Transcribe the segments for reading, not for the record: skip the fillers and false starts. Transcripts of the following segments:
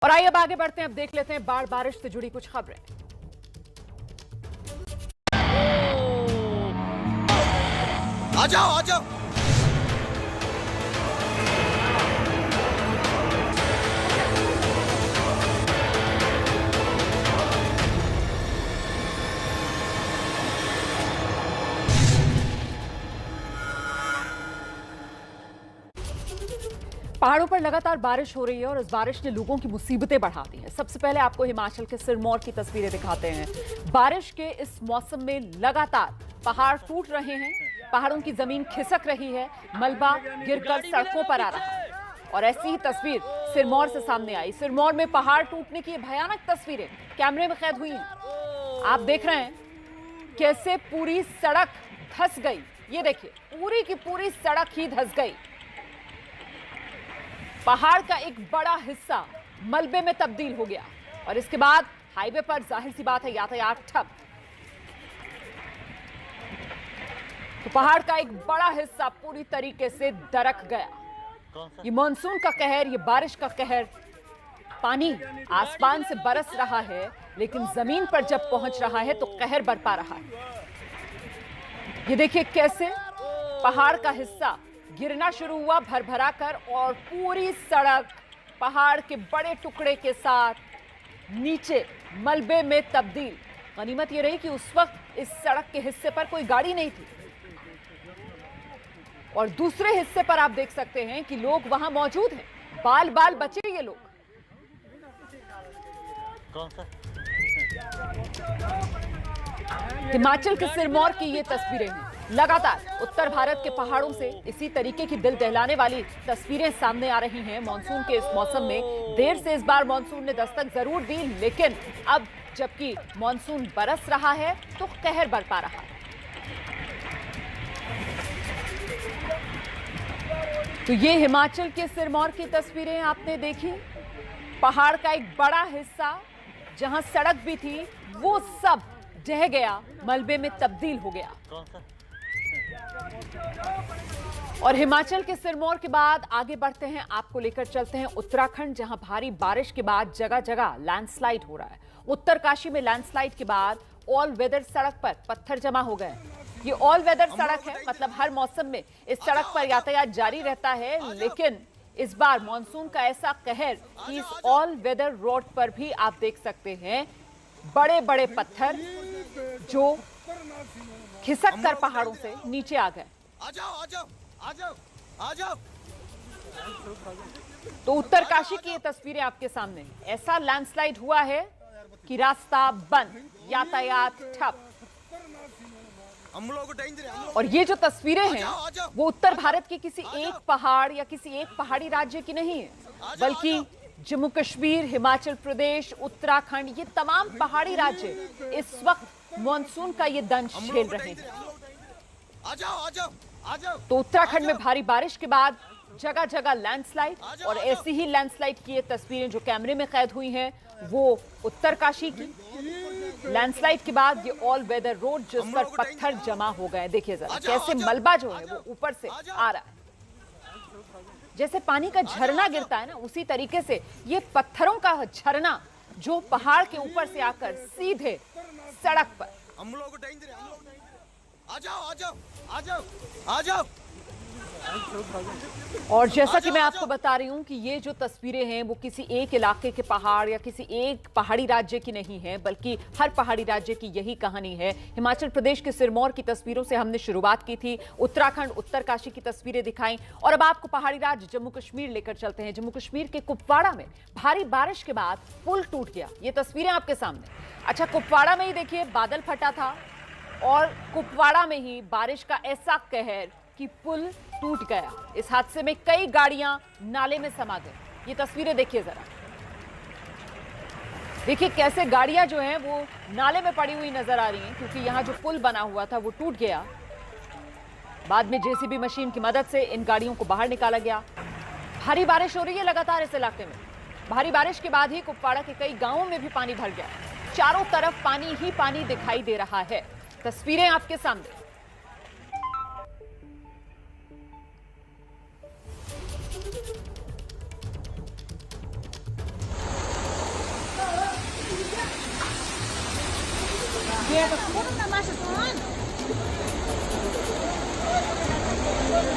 और आइए अब आगे बढ़ते हैं, अब देख लेते हैं बाढ़ बारिश से जुड़ी कुछ खबरें। आ जाओ आ जाओ। पहाड़ों पर लगातार बारिश हो रही है और इस बारिश ने लोगों की मुसीबतें बढ़ा दी हैं। सबसे पहले आपको हिमाचल के सिरमौर की तस्वीरें दिखाते हैं। बारिश के इस मौसम में लगातार पहाड़ टूट रहे हैं, पहाड़ों की जमीन खिसक रही है, मलबा गिरकर सड़कों पर आ रहा है। और ऐसी ही तस्वीर सिरमौर से सामने आई। सिरमौर में पहाड़ टूटने की भयानक तस्वीरें कैमरे में कैद हुई हैं। आप देख रहे हैं कैसे पूरी सड़क धंस गई। ये देखिए, पूरी की पूरी सड़क ही धंस गई। पहाड़ का एक बड़ा हिस्सा मलबे में तब्दील हो गया और इसके बाद हाईवे पर जाहिर सी बात है यातायात ठप। तो पहाड़ का एक बड़ा हिस्सा पूरी तरीके से दरक गया। ये मानसून का कहर, ये बारिश का कहर। पानी आसमान से बरस रहा है लेकिन जमीन पर जब पहुंच रहा है तो कहर बरपा रहा है। ये देखिए कैसे पहाड़ का हिस्सा गिरना शुरू हुआ भरभरा कर और पूरी सड़क पहाड़ के बड़े टुकड़े के साथ नीचे मलबे में तब्दील। गनीमत यह रही कि उस वक्त इस सड़क के हिस्से पर कोई गाड़ी नहीं थी और दूसरे हिस्से पर आप देख सकते हैं कि लोग वहां मौजूद हैं। बाल बाल बचे ये लोग। कौन सा? हिमाचल के सिरमौर की ये तस्वीरें हैं। लगातार उत्तर भारत के पहाड़ों से इसी तरीके की दिल दहलाने वाली तस्वीरें सामने आ रही हैं। मानसून के इस मौसम में देर से इस बार मानसून ने दस्तक जरूर दी, लेकिन अब जबकि मानसून बरस रहा है तो कहर बरपा रहा है। तो ये हिमाचल के सिरमौर की तस्वीरें आपने देखी। पहाड़ का एक बड़ा हिस्सा जहां सड़क भी थी वो सब ढह गया, मलबे में तब्दील हो गया। कौन सा? और हिमाचल के सिरमौर के बाद आगे बढ़ते हैं, आपको लेकर चलते हैं उत्तराखंड, जहां भारी बारिश के बाद जगह जगह लैंडस्लाइड हो रहा है। उत्तरकाशी में लैंडस्लाइड के बाद ऑल वेदर सड़क पर पत्थर जमा हो गए। ये ऑल वेदर सड़क है, मतलब हर मौसम में इस सड़क पर यातायात जारी रहता है, लेकिन इस बार मानसून का ऐसा कहर कि इस ऑल वेदर रोड पर भी आप देख सकते हैं बड़े बड़े पत्थर जो खिसक कर पहाड़ों से नीचे आ गए। आ जाओ आ जाओ आ जाओ आ जाओ। तो उत्तरकाशी की ये तस्वीरें आपके सामने। ऐसा लैंडस्लाइड हुआ है कि रास्ता बंद, यातायात ठप। हम लोग और ये जो तस्वीरें हैं वो उत्तर भारत के किसी एक पहाड़ या किसी एक पहाड़ी राज्य की नहीं है, बल्कि जम्मू कश्मीर, हिमाचल प्रदेश, उत्तराखंड, ये तमाम पहाड़ी राज्य इस वक्त मानसून का ये दंश झेल रहे हैं। आ जाओ आ जाओ आ जाओ। तो उत्तराखंड में भारी बारिश के बाद जगह जगह लैंडस्लाइड, और ऐसी ही लैंडस्लाइड की ये तस्वीरें जो कैमरे में कैद हुई हैं वो उत्तरकाशी की। लैंडस्लाइड के बाद ये ऑल वेदर रोड जिस पर पत्थर जमा हो गए, देखिए जरा कैसे मलबा जो है वो ऊपर से आ रहा है। जैसे पानी का झरना गिरता है ना, उसी तरीके से ये पत्थरों का झरना जो पहाड़ के ऊपर से आकर सीधे सड़क पर। हम लोग आ जाओ आ जाओ आ जाओ आ जाओ। और जैसा कि मैं आपको बता रही हूं कि ये जो तस्वीरें हैं वो किसी एक इलाके के पहाड़ या किसी एक पहाड़ी राज्य की नहीं है, बल्कि हर पहाड़ी राज्य की यही कहानी है। हिमाचल प्रदेश के सिरमौर की तस्वीरों से हमने शुरुआत की थी, उत्तराखंड उत्तरकाशी की तस्वीरें दिखाई, और अब आपको पहाड़ी राज्य जम्मू कश्मीर लेकर चलते हैं। जम्मू कश्मीर के कुपवाड़ा में भारी बारिश के बाद पुल टूट गया। ये तस्वीरें आपके सामने। अच्छा, कुपवाड़ा में ही देखिए बादल फटा था और कुपवाड़ा में ही बारिश का ऐसा कहर कि पुल टूट गया। इस हादसे में कई गाड़ियां नाले में समा गई। ये तस्वीरें देखिए जरा। देखिए कैसे गाड़ियां जो हैं वो नाले में पड़ी हुई नजर आ रही हैं, क्योंकि यहां जो पुल बना हुआ था वो टूट गया। बाद में जेसीबी मशीन की मदद से इन गाड़ियों को बाहर निकाला गया। भारी बारिश हो रही है लगातार इस इलाके में। भारी बारिश के बाद ही कुपवाड़ा के कई गांवों में भी पानी भर गया। चारों तरफ पानी ही पानी दिखाई दे रहा है। तस्वीरें आपके सामने।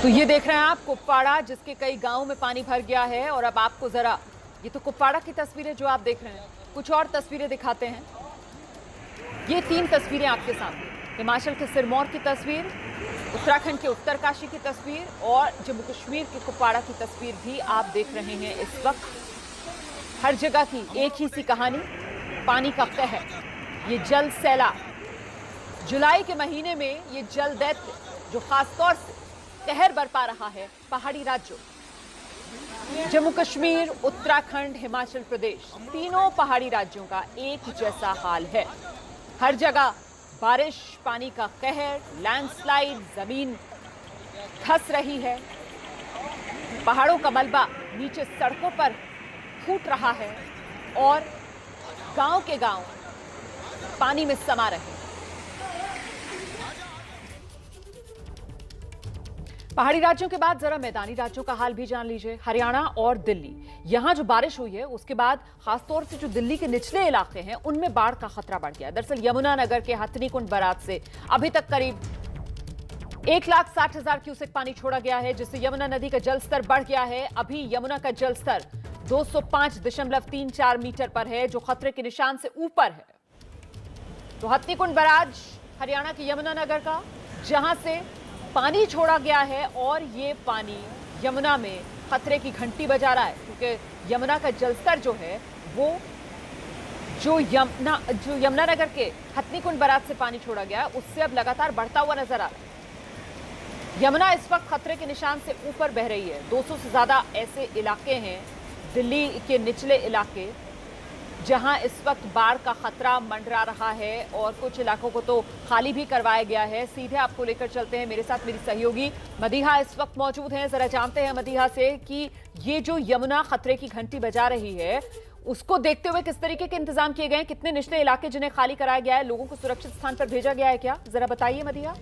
तो ये देख रहे हैं आप कुपवाड़ा, जिसके कई गांवों में पानी भर गया है। और अब आपको जरा, ये तो कुपवाड़ा की तस्वीरें जो आप देख रहे हैं, कुछ और तस्वीरें दिखाते हैं। ये 3 तस्वीरें आपके सामने, हिमाचल के सिरमौर की तस्वीर, उत्तराखंड के उत्तरकाशी की तस्वीर और जम्मू कश्मीर के कुपवाड़ा की तस्वीर भी आप देख रहे हैं। इस वक्त हर जगह की एक ही सी कहानी, पानी का कहर, ये जल सैलाब। जुलाई के महीने में ये जल दैत्य जो खासतौर से कहर बरपा रहा है पहाड़ी राज्यों, जम्मू कश्मीर, उत्तराखंड, हिमाचल प्रदेश, तीनों पहाड़ी राज्यों का एक जैसा हाल है। हर जगह बारिश, पानी का कहर, लैंडस्लाइड, जमीन धंस रही है, पहाड़ों का मलबा नीचे सड़कों पर फूट रहा है और गांव के गांव पानी में समा रहे हैं। पहाड़ी राज्यों के बाद जरा मैदानी राज्यों का हाल भी जान लीजिए। हरियाणा और दिल्ली, यहां जो बारिश हुई है उसके बाद खासतौर से जो दिल्ली के निचले इलाके हैं उनमें बाढ़ का खतरा बढ़ गया है। दरअसल यमुनानगर के हथनीकुंड बैराज से अभी तक करीब 1,60,000 क्यूसेक पानी छोड़ा गया है, जिससे यमुना नदी का जलस्तर बढ़ गया है। अभी यमुना का जलस्तर 205.34 मीटर पर है, जो खतरे के निशान से ऊपर है। तो हथनीकुंड बैराज हरियाणा के यमुनानगर का, जहां से पानी छोड़ा गया है और ये पानी यमुना में खतरे की घंटी बजा रहा है, क्योंकि यमुना का जलस्तर जो है वो जो यमुनानगर के हथनीकुंड बैराज से पानी छोड़ा गया उससे अब लगातार बढ़ता हुआ नजर आ रहा है। यमुना इस वक्त खतरे के निशान से ऊपर बह रही है। 200 से ज्यादा ऐसे इलाके हैं दिल्ली के निचले इलाके जहां इस वक्त बाढ़ का खतरा मंडरा रहा है और कुछ इलाकों को तो खाली भी करवाया गया है। सीधे आपको लेकर चलते हैं, मेरे साथ मेरी सहयोगी मदीहा इस वक्त मौजूद हैं। जरा जानते हैं मदीहा से कि ये जो यमुना खतरे की घंटी बजा रही है उसको देखते हुए किस तरीके के इंतजाम किए गए हैं, कितने निचले इलाके जिन्हें खाली कराया गया है, लोगों को सुरक्षित स्थान पर भेजा गया है क्या, जरा बताइए मदीहा।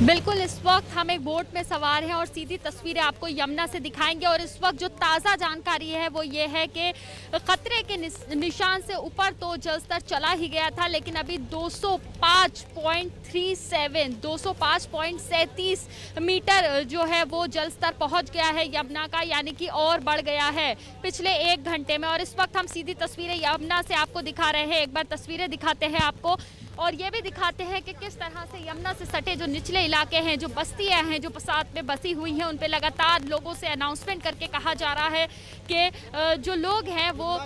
बिल्कुल, इस वक्त हम एक बोट में सवार हैं और सीधी तस्वीरें आपको यमुना से दिखाएंगे। और इस वक्त जो ताज़ा जानकारी है वो ये है कि खतरे के निशान से ऊपर तो जलस्तर चला ही गया था, लेकिन अभी 205.37 मीटर जो है वो जलस्तर पहुंच गया है यमुना का, यानी कि और बढ़ गया है पिछले 1 घंटे में। और इस वक्त हम सीधी तस्वीरें यमुना से आपको दिखा रहे हैं। एक बार तस्वीरें दिखाते हैं आपको और ये भी दिखाते हैं कि किस तरह से यमुना से सटे जो निचले इलाके हैं, जो बस्तियां हैं, जो साथ में बसी हुई हैं, उन पे लगातार लोगों से अनाउंसमेंट करके कहा जा रहा है कि जो लोग हैं वो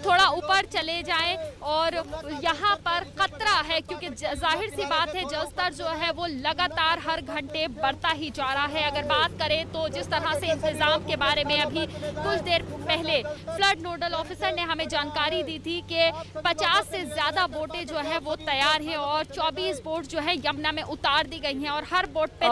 थोड़ा ऊपर चले जाएं। और यहाँ पर खतरा है क्योंकि जाहिर सी बात है जलस्तर जो है वो लगातार हर घंटे बढ़ता ही जा रहा है। अगर बात करें तो जिस तरह से इंतजाम के बारे में अभी कुछ देर पहले फ्लड नोडल ऑफिसर ने हमें जानकारी दी थी कि 50 से ज्यादा बोटें जो है वो तैयार है और 24 बोट जो है यमुना में उतार दी गई हैं और हर बोट पे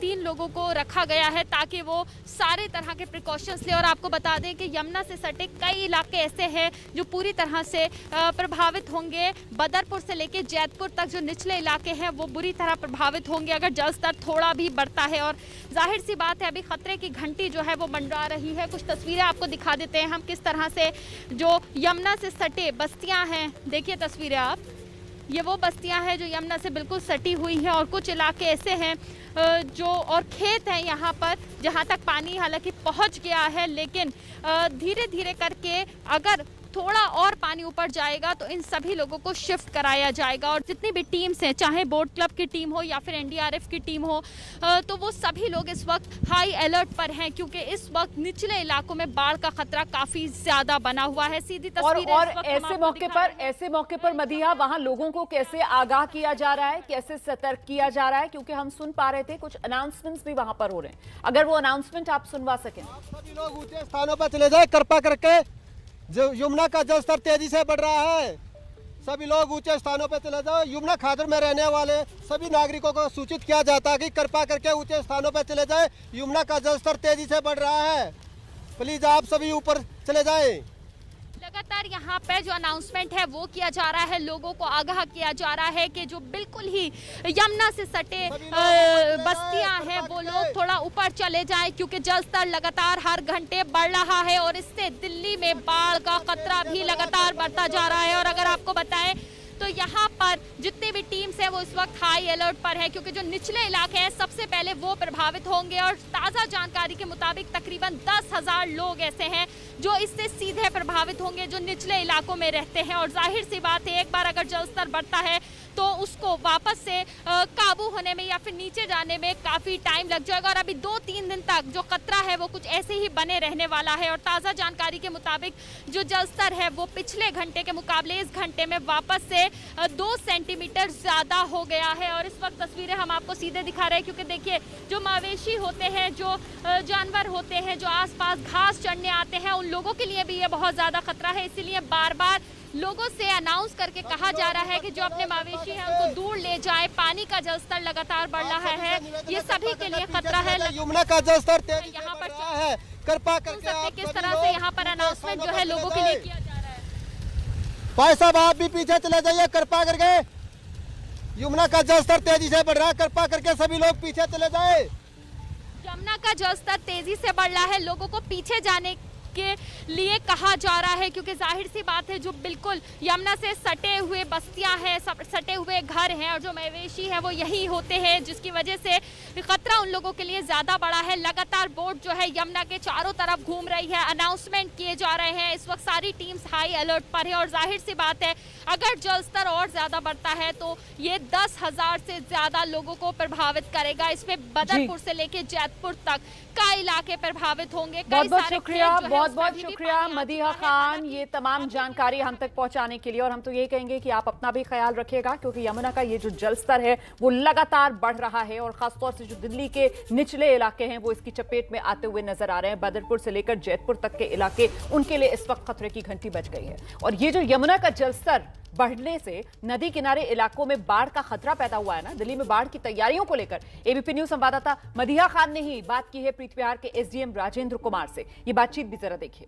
3 लोगों को रखा गया है ताकि वो सारे तरह के प्रिकॉशंस ले। और आपको बता दें कि यमुना से सटे कई इलाके ऐसे हैं जो पूरी तरह से प्रभावित होंगे। बदरपुर से लेकर जैतपुर तक जो निचले इलाके हैं वो बुरी तरह प्रभावित होंगे अगर जलस्तर थोड़ा भी बढ़ता है। और जाहिर सी बात है अभी खतरे की घंटी जो है वो मंडरा रही है। कुछ तस्वीरें आपको दिखा देते हैं हम किस तरह से जो यमुना से सटे बस्तियां हैं। देखिए तस्वीरें आप, ये वो बस्तियां हैं जो यमुना से बिल्कुल सटी हुई हैं और कुछ इलाके ऐसे हैं जो और खेत हैं यहाँ पर जहाँ तक पानी हालांकि पहुँच गया है, लेकिन धीरे धीरे करके अगर थोड़ा और पानी ऊपर जाएगा तो इन सभी लोगों को शिफ्ट कराया जाएगा। और जितनी भी टीम्स हैं, चाहे बोट क्लब की टीम हो या फिर एनडीआरएफ की टीम हो, तो वो सभी लोग इस वक्त हाई अलर्ट पर हैं क्योंकि इस वक्त निचले इलाकों में बाढ़ का खतरा काफी ज्यादा बना हुआ है। सीधी तस्वीरें और ऐसे मौके पर मदीहा वहां लोगों को कैसे आगाह किया जा रहा है, कैसे सतर्क किया जा रहा है, क्योंकि हम सुन पा रहे थे कुछ अनाउंसमेंट्स भी वहां पर हो रहे हैं, अगर वो अनाउंसमेंट आप सुनवा सकें। सभी लोग ऊंचे स्थानों पर चले जाए कृपा करके, जो यमुना का जलस्तर तेजी से बढ़ रहा है। सभी लोग ऊंचे स्थानों पर चले जाओ। यमुना खादर में रहने वाले सभी नागरिकों को सूचित किया जाता है कि कृपा करके ऊंचे स्थानों पर चले जाए। यमुना का जलस्तर तेजी से बढ़ रहा है, प्लीज आप सभी ऊपर चले जाएं। लगातार यहाँ पे जो अनाउंसमेंट है वो किया जा रहा है, लोगों को आगाह किया जा रहा है कि जो बिल्कुल ही यमुना से सटे बस्तियां हैं वो लोग थोड़ा ऊपर चले जाएं, क्योंकि जल स्तर लगातार हर घंटे बढ़ रहा है और इससे दिल्ली में बाढ़ का खतरा भी लगातार बढ़ता जा रहा है। और अगर आपको बताएं तो यहाँ पर जितने भी टीम्स हैं वो इस वक्त हाई अलर्ट पर है, क्योंकि जो निचले इलाके हैं सबसे पहले वो प्रभावित होंगे। और ताज़ा जानकारी के मुताबिक तकरीबन 10,000 लोग ऐसे हैं जो इससे सीधे प्रभावित होंगे, जो निचले इलाकों में रहते हैं। और जाहिर सी बात है, एक बार अगर जल स्तर बढ़ता है तो उसको वापस से काबू होने में या फिर नीचे जाने में काफ़ी टाइम लग जाएगा। और अभी 2-3 दिन तक जो खतरा है वो कुछ ऐसे ही बने रहने वाला है। और ताज़ा जानकारी के मुताबिक जो जल स्तर है वो पिछले घंटे के मुकाबले इस घंटे में वापस से 2 सेंटीमीटर ज़्यादा हो गया है। और इस वक्त तस्वीरें हम आपको सीधे दिखा रहे हैं, क्योंकि देखिए जो मवेशी होते हैं, जो जानवर होते हैं, जो आसपास घास चढ़ने आते हैं, उन लोगों के लिए भी ये बहुत ज़्यादा खतरा है। इसीलिए बार बार लोगों से अनाउंस करके कहा जा रहा है कि जो अपने मवेशी हैं उनको दूर ले जाए। पानी का जलस्तर लगातार बढ़ रहा है, ये सभी के लिए खतरा है। यमुना का जलस्तर तेजी से यहाँ बढ़ पर रहा है, कृपा करके आप किस सभी तरह से लोग यहाँ पर अनाउंसमेंट जो है लोगों के लिए किया जा रहा है। भाई साहब आप भी पीछे चले जाइए, कृपा करके यमुना का जलस्तर तेजी से बढ़ रहा है, कृपा करके सभी लोग पीछे चले जाए। यमुना का जलस्तर तेजी से बढ़ रहा है, लोगों को पीछे जाने के लिए कहा जा रहा है, क्योंकि जाहिर सी बात है जो बिल्कुल यमुना से सटे हुए बस्तियां हैं, सटे हुए घर हैं और जो मवेशी है वो यही होते हैं, जिसकी वजह से खतरा उन लोगों के लिए ज़्यादा बड़ा है। लगातार बोट जो है यमुना के चारों तरफ घूम रही है, अनाउंसमेंट किए जा रहे हैं। इस वक्त सारी टीम्स हाई अलर्ट पर है और जाहिर सी बात है अगर जल स्तर और ज़्यादा बढ़ता है तो ये 10,000 से ज़्यादा लोगों को प्रभावित करेगा। इसमें बदरपुर से लेके जैतपुर तक कई इलाके प्रभावित होंगे। बहुत शुक्रिया मदीहा खान, ये तमाम जानकारी हम तक पहुंचाने के लिए। और हम तो ये कहेंगे कि आप अपना भी ख्याल रखिएगा, क्योंकि यमुना का ये जो जल स्तर है वो लगातार बढ़ रहा है और खासतौर से जो दिल्ली के निचले इलाके हैं वो इसकी चपेट में आते हुए नजर आ रहे हैं। बदरपुर से लेकर जैतपुर तक के इलाके, उनके लिए इस वक्त खतरे की घंटी बज गई है। और ये जो यमुना का जल स्तर बढ़ने से नदी किनारे इलाकों में बाढ़ का खतरा पैदा हुआ है ना, दिल्ली में बाढ़ की तैयारियों को लेकर एबीपी न्यूज संवाददाता मदीहा खान ने ही बात की है प्रीत विहार के एसडीएम राजेंद्र कुमार से। ये बातचीत भी जरा देखिए।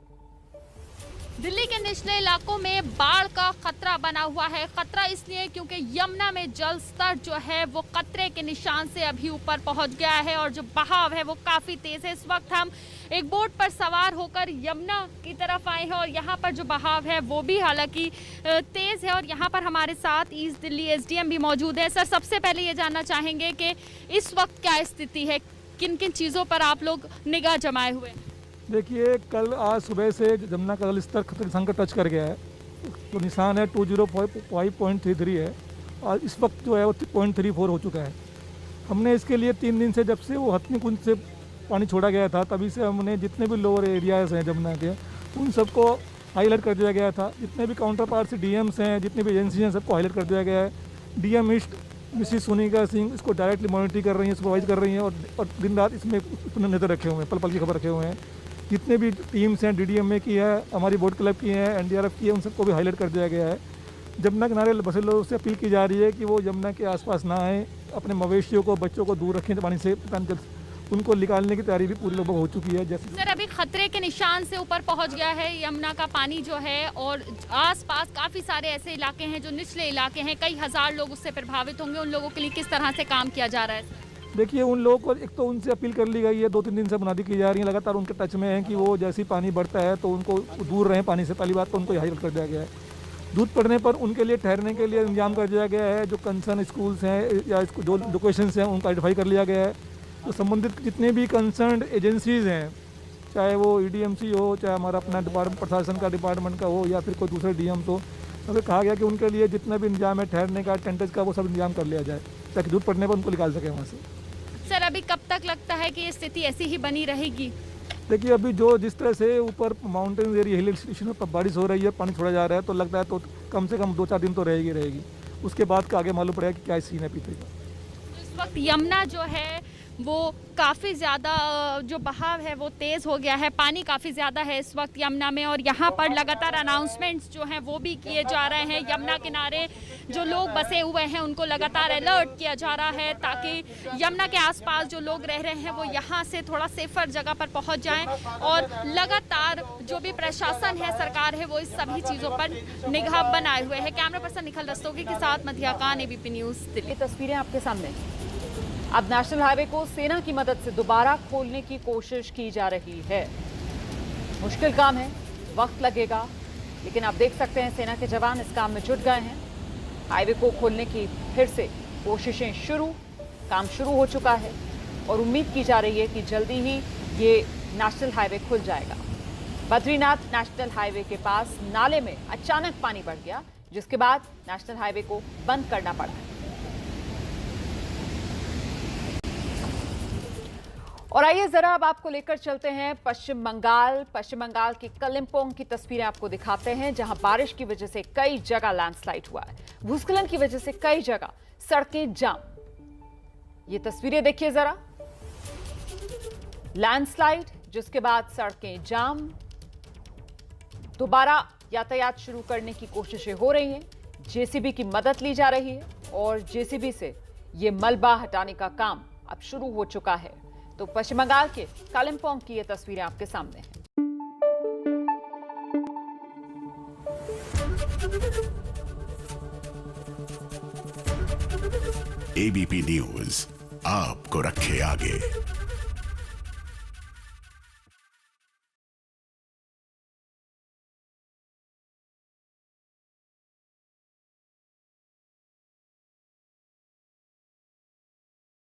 दिल्ली के निचले इलाकों में बाढ़ का खतरा बना हुआ है। खतरा इसलिए क्योंकि यमुना में जल स्तर जो है वो खतरे के निशान से अभी ऊपर पहुंच गया है और जो बहाव है वो काफ़ी तेज़ है। इस वक्त हम एक बोट पर सवार होकर यमुना की तरफ आए हैं और यहाँ पर जो बहाव है वो भी हालांकि तेज़ है। और यहाँ पर हमारे साथ ईस्ट दिल्ली एसडीएम भी मौजूद है। सर, सबसे पहले ये जानना चाहेंगे कि इस वक्त क्या स्थिति है, किन किन चीज़ों पर आप लोग निगाह जमाए हुए? देखिए, कल आज सुबह से यमुना का जल स्तर खतरे संकट टच कर गया है, तो निशान है 205.33 है और इस वक्त जो है वो 0.34 हो चुका है। हमने इसके लिए 3 दिन से, जब से वो हथनी कुंज से पानी छोड़ा गया था, तभी से हमने जितने भी लोअर एरियाज हैं यमुना के उन सबको हाईलाइट कर दिया गया था। जितने भी काउंटर पार्ट से डीएम्स हैं, जितनी भी एजेंसी हैं, सबको हाईलाइट कर दिया गया है। DM east Mrs Sunita Singh इसको डायरेक्टली मॉनिटरिंग कर रही हैं, सुपरवाइज कर रही हैं और दिन रात इसमें नजर रखे हुए हैं, पल पल की खबर रखे हुए हैं। जितने भी टीम्स हैं, डीडीएमए की है, हमारी बोट क्लब की है, एनडीआरएफ की है, उन सबको भी हाईलाइट कर दिया गया है। यमुना किनारे बसे लोगों से अपील की जा रही है कि वो यमुना के आसपास ना आए, अपने मवेशियों को, बच्चों को दूर रखें पानी से। उनको निकालने की तैयारी भी पूरी लगभग हो चुकी है। जैसे सर, अभी खतरे के निशान से ऊपर पहुंच गया है यमुना का पानी जो है और आसपास काफ़ी सारे ऐसे इलाके हैं जो निचले इलाके हैं, कई हज़ार लोग उससे प्रभावित होंगे। उन लोगों के लिए किस तरह से काम किया जा रहा है? देखिए, उन लोगों को एक तो उनसे अपील कर ली गई है, 2-3 दिन से मुनादी की जा रही है, लगातार उनके टच में है कि वो जैसे ही पानी बढ़ता है तो उनको दूर रहें पानी से। पहली बात तो उनको हाईलाइट कर दिया गया है। दूध पड़ने पर उनके लिए ठहरने के लिए इंतजाम कर दिया गया है। जो कंसर्न स्कूल्स हैं या जो लोकेशंस हैं उनको आइडेंटिफाई कर लिया गया है। तो संबंधित जितने भी कंसर्न एजेंसीज़ हैं, चाहे वो ईडीएमसी हो, चाहे हमारा अपना डिपार्टमेंट प्रशासन का डिपार्टमेंट का हो या फिर कोई दूसरे डीएम, तो हमें कहा गया कि उनके लिए जितना भी इंतजाम है ठहरने का, टेंटेज का, वो सब इंतजाम कर लिया जाए ताकि दूध पड़ने पर उनको निकाल सकें वहाँ से। सर, अभी कब तक लगता है कि ये स्थिति ऐसी ही बनी रहेगी? देखिए, अभी जो जिस तरह से ऊपर माउंटेन एरिया, हिल स्टेशन पर बारिश हो रही है, पानी छोड़ा जा रहा है, तो लगता है तो कम से कम 2-4 दिन तो रहेगी। उसके बाद का आगे मालूम पड़ेगा कि क्या सीन है पीछे का। इस वक्त यमुना जो है वो काफ़ी ज़्यादा जो बहाव है वो तेज़ हो गया है। पानी काफ़ी ज़्यादा है इस वक्त यमुना में और यहाँ पर लगातार अनाउंसमेंट्स जो हैं वो भी किए जा रहे हैं। यमुना किनारे जो लोग बसे हुए हैं उनको लगातार अलर्ट किया जा रहा है ताकि यमुना के आसपास जो लोग रह रहे हैं वो यहाँ से थोड़ा सेफर जगह पर पहुँच जाएं और लगातार जो भी प्रशासन है, सरकार है, वो इस सभी चीज़ों पर निगाह बनाए हुए है। कैमरा पर्सन निखिल रस्तोगी के साथ मधिया खान, एबीपी न्यूज़ दिल्ली। ये तस्वीरें आपके सामने। अब नेशनल हाईवे को सेना की मदद से दोबारा खोलने की कोशिश की जा रही है। मुश्किल काम है, वक्त लगेगा, लेकिन आप देख सकते हैं सेना के जवान इस काम में जुट गए हैं। हाईवे को खोलने की फिर से कोशिशें शुरू, काम शुरू हो चुका है और उम्मीद की जा रही है कि जल्दी ही ये नेशनल हाईवे खुल जाएगा। बद्रीनाथ नेशनल हाईवे के पास नाले में अचानक पानी बढ़ गया, जिसके बाद नेशनल हाईवे को बंद करना पड़ा। और आइए जरा अब आपको लेकर चलते हैं पश्चिम बंगाल के कलिम्पोंग की तस्वीरें आपको दिखाते हैं, जहां बारिश की वजह से कई जगह लैंडस्लाइड हुआ है। भूस्खलन की वजह से कई जगह सड़कें जाम। ये तस्वीरें देखिए जरा, लैंडस्लाइड, जिसके बाद सड़कें जाम। दोबारा यातायात शुरू करने की कोशिशें हो रही हैं, जेसीबी की मदद ली जा रही है और जेसीबी से ये मलबा हटाने का काम अब शुरू हो चुका है। तो पश्चिम बंगाल के कालिम्पोंग की ये तस्वीरें आपके सामने हैं। एबीपी न्यूज आपको रखे आगे।